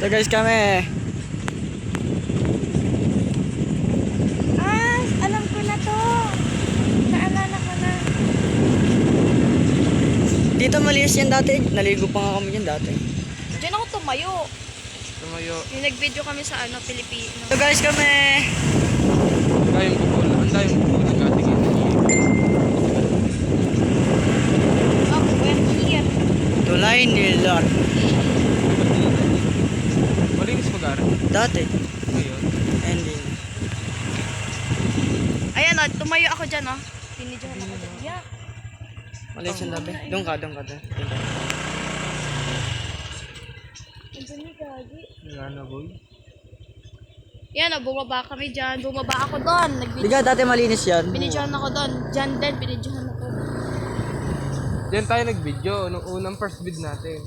So guys kami. Alam ko na to. Naalala ko na. Dito malinis yan dati. Naligo pa nga kami dyan dati. Diyan ako tumayo. Tumayo. Yung nag-video kami sa Pilipino. So guys kami. Dayong bukol. Ang dayong bukol. Nagatingin. Oh, we're here. Tulay nila. Malinis mag-ar. Dati. Ngayon. Hindi na. Ayan o, tumayo ako dyan o. Pinidyohan ako dyan. Yeah. Malinis yan dati. Doon ka. Doon ka. Ito ni Gagi. Wala na boy. Yan o, bumaba kami dyan. Bumaba ako doon. Diga dati malinis yan. Pinidyohan ako doon. Dyan din, pinidyohan ako. Diyan tayo nag-video. Nung unang first vid natin.